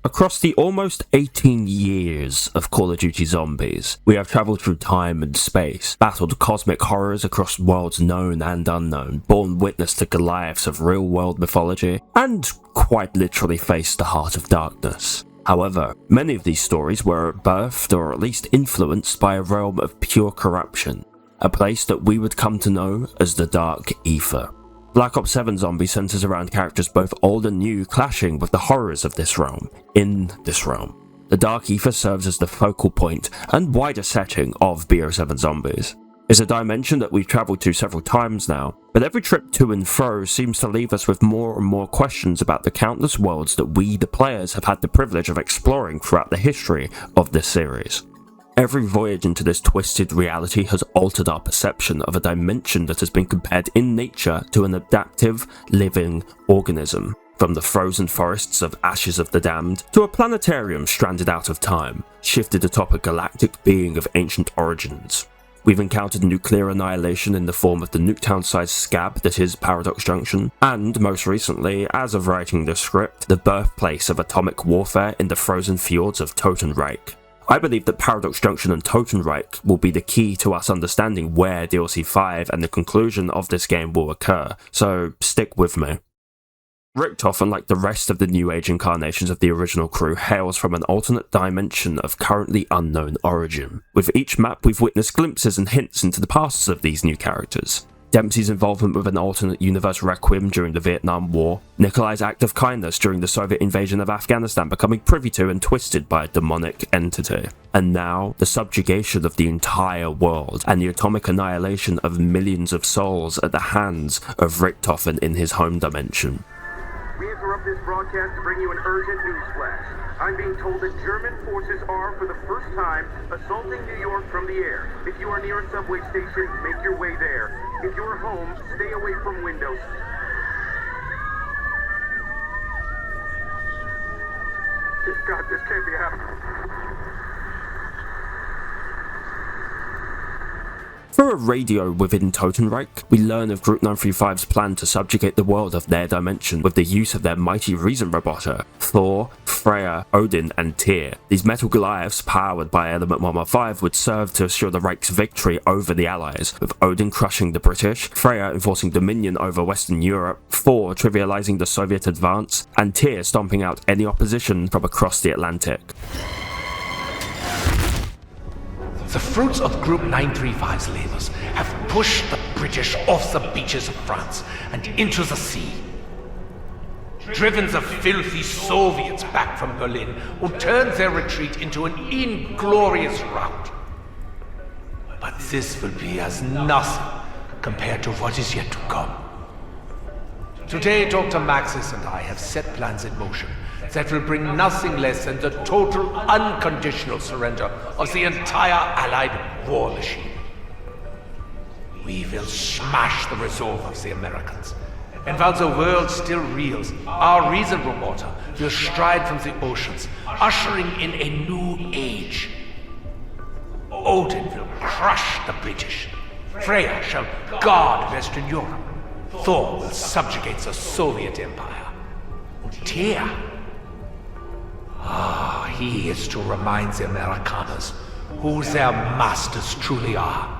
Across the almost 18 years of Call of Duty Zombies, we have travelled through time and space, battled cosmic horrors across worlds known and unknown, borne witness to Goliaths of real-world mythology, and quite literally faced the heart of darkness. However, many of these stories were birthed or at least influenced by a realm of pure corruption, a place that we would come to know as the Dark Ether. Black Ops 7 Zombies centers around characters both old and new clashing with the horrors of this realm, in this realm. The Dark Ether serves as the focal point and wider setting of BO7 Zombies. It's a dimension that we've travelled to several times now, but every trip to and fro seems to leave us with more and more questions about the countless worlds that we, the players, have had the privilege of exploring throughout the history of this series. Every voyage into this twisted reality has altered our perception of a dimension that has been compared in nature to an adaptive, living organism. From the frozen forests of Ashes of the Damned to a planetarium stranded out of time, shifted atop a galactic being of ancient origins. We've encountered nuclear annihilation in the form of the Nuketown-sized scab that is Paradox Junction, and most recently, as of writing this script, the birthplace of atomic warfare in the frozen fjords of Totenreich. I believe that Paradox Junction and Totenreich will be the key to us understanding where DLC 5 and the conclusion of this game will occur, so stick with me. Richtofen, like the rest of the New Age incarnations of the original crew, hails from an alternate dimension of currently unknown origin. With each map we've witnessed glimpses and hints into the pasts of these new characters. Dempsey's involvement with an alternate universe Requiem during the Vietnam War, Nikolai's act of kindness during the Soviet invasion of Afghanistan becoming privy to and twisted by a demonic entity, and now the subjugation of the entire world and the atomic annihilation of millions of souls at the hands of Richtofen in his home dimension. We interrupt this broadcast to bring you an urgent news flash. I'm being told that German forces are, for the first time, assaulting New York from the air. If you are near a subway station, make your way there. If you're home, stay away from windows. God, this can't be happening. Through a radio within Totenreich, we learn of Group 935's plan to subjugate the world of their dimension with the use of their mighty Reason Roboter, Thor, Freya, Odin, and Tyr. These metal Goliaths, powered by Element 115, would serve to assure the Reich's victory over the Allies, with Odin crushing the British, Freya enforcing dominion over Western Europe, Thor trivializing the Soviet advance, and Tyr stomping out any opposition from across the Atlantic. The fruits of Group 935's labors have pushed the British off the beaches of France and into the sea. Driven the filthy Soviets back from Berlin, who turned their retreat into an inglorious rout. But this will be as nothing compared to what is yet to come. Today, Dr. Maxis and I have set plans in motion that will bring nothing less than the total unconditional surrender of the entire Allied war machine. We will smash the resolve of the Americans. And while the world still reels, our Reason Roboter will stride from the oceans, ushering in a new age. Odin will crush the British. Freya shall guard Western Europe. Thor will subjugate the Soviet Empire. Tyr, he is to remind the Amerikaners who their masters truly are.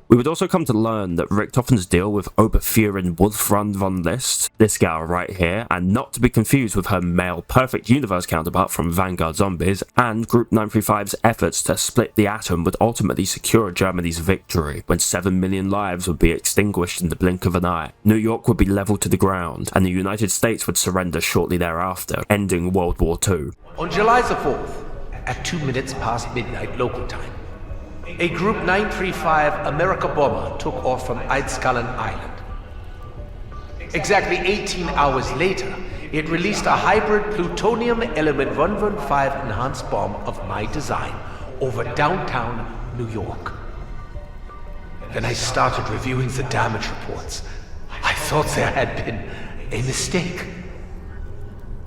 We would also come to learn that Richtofen's deal with Oberfuhrerin Wolfram von List, this gal right here, and not to be confused with her male perfect universe counterpart from Vanguard Zombies, and Group 935's efforts to split the atom would ultimately secure Germany's victory, when 7 million lives would be extinguished in the blink of an eye. New York would be leveled to the ground, and the United States would surrender shortly thereafter, ending World War II. On July the 4th, at 2 minutes past midnight local time, a Group 935 America bomber took off from Eidskalen Island. Exactly 18 hours later, it released a hybrid plutonium element 115 enhanced bomb of my design over downtown New York. Then I started reviewing the damage reports. I thought there had been a mistake.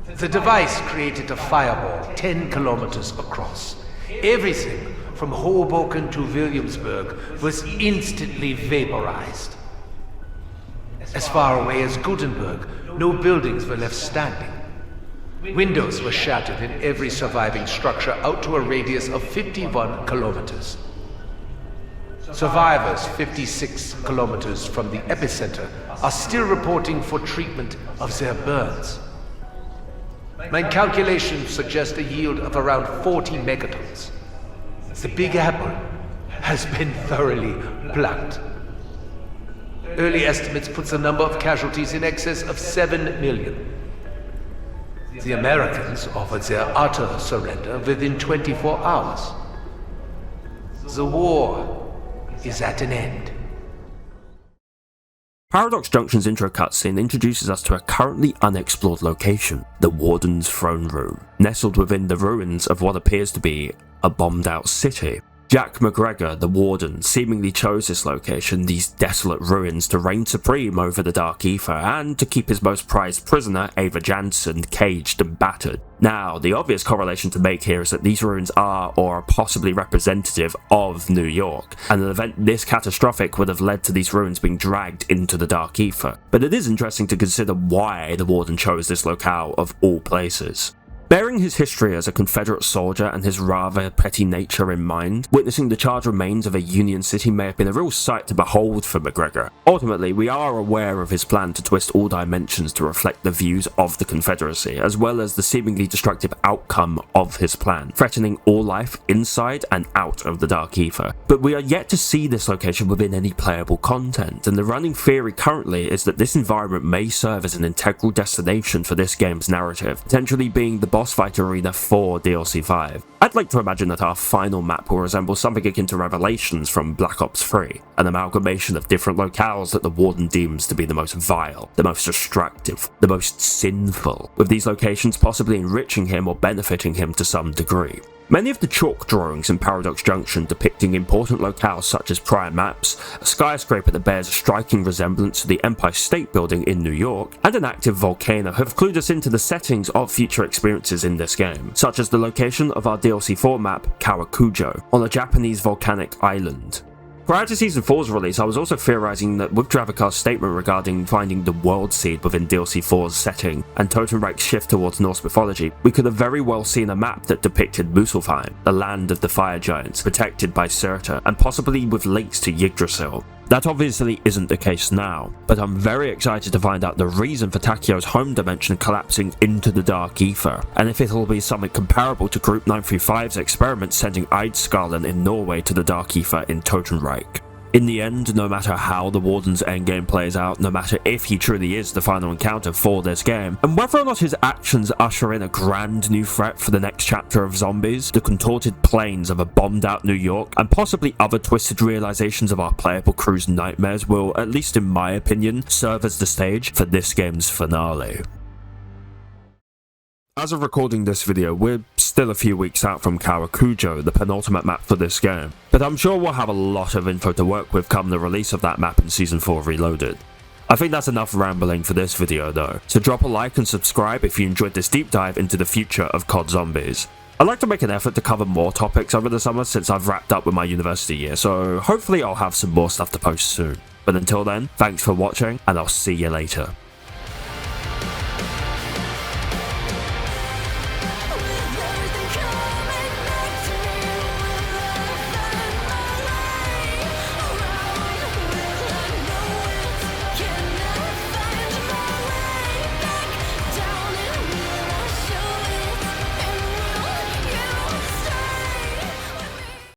The device created a fireball 10 kilometers across. Everything from Hoboken to Williamsburg was instantly vaporized. As far away as Gutenberg, no buildings were left standing. Windows were shattered in every surviving structure out to a radius of 51 kilometers. Survivors 56 kilometers from the epicenter are still reporting for treatment of their burns. My calculations suggest a yield of around 40 megatons. The Big Apple has been thoroughly plucked. Early estimates put the number of casualties in excess of 7 million. The Americans offered their utter surrender within 24 hours. The war is at an end. Paradox Junction's intro cutscene introduces us to a currently unexplored location, the Warden's throne room, nestled within the ruins of what appears to be a bombed-out city. Jack McGregor, the Warden, seemingly chose this location, these desolate ruins, to reign supreme over the Dark Ether and to keep his most prized prisoner, Ava Jansen, caged and battered. Now, the obvious correlation to make here is that these ruins are, or are possibly representative of, New York, and an event this catastrophic would have led to these ruins being dragged into the Dark Ether. But it is interesting to consider why the Warden chose this locale of all places. Bearing his history as a Confederate soldier and his rather petty nature in mind, witnessing the charred remains of a Union city may have been a real sight to behold for McGregor. Ultimately, we are aware of his plan to twist all dimensions to reflect the views of the Confederacy, as well as the seemingly destructive outcome of his plan, threatening all life inside and out of the Dark Ether. But we are yet to see this location within any playable content, and the running theory currently is that this environment may serve as an integral destination for this game's narrative, potentially being the boss fight arena for DLC 5. I'd like to imagine that our final map will resemble something akin to Revelations from Black Ops 3, an amalgamation of different locales that the Warden deems to be the most vile, the most destructive, the most sinful, with these locations possibly enriching him or benefiting him to some degree. Many of the chalk drawings in Paradox Junction depicting important locales such as prior maps, a skyscraper that bears a striking resemblance to the Empire State Building in New York, and an active volcano have clued us into the settings of future experiences in this game, such as the location of our DLC 4 map, Kawakujo, on a Japanese volcanic island. Prior to Season 4's release, I was also theorizing that with Dravikar's statement regarding finding the World Seed within DLC 4's setting and Totenreich's shift towards Norse mythology, we could have very well seen a map that depicted Muspelheim, the land of the fire giants, protected by Surtur, and possibly with links to Yggdrasil. That obviously isn't the case now, but I'm very excited to find out the reason for Takio's home dimension collapsing into the Dark Ether, and if it'll be something comparable to Group 935's experiment sending Eidskalen in Norway to the Dark Ether in Totenreich. In the end, no matter how the Warden's endgame plays out, no matter if he truly is the final encounter for this game, and whether or not his actions usher in a grand new threat for the next chapter of Zombies, the contorted plains of a bombed-out New York, and possibly other twisted realizations of our playable crew's nightmares will, at least in my opinion, serve as the stage for this game's finale. As of recording this video, we're still a few weeks out from Kawakujo, the penultimate map for this game, but I'm sure we'll have a lot of info to work with come the release of that map in Season 4 Reloaded. I think that's enough rambling for this video though, so drop a like and subscribe if you enjoyed this deep dive into the future of COD Zombies. I'd like to make an effort to cover more topics over the summer since I've wrapped up with my university year, so hopefully I'll have some more stuff to post soon. But until then, thanks for watching, and I'll see you later.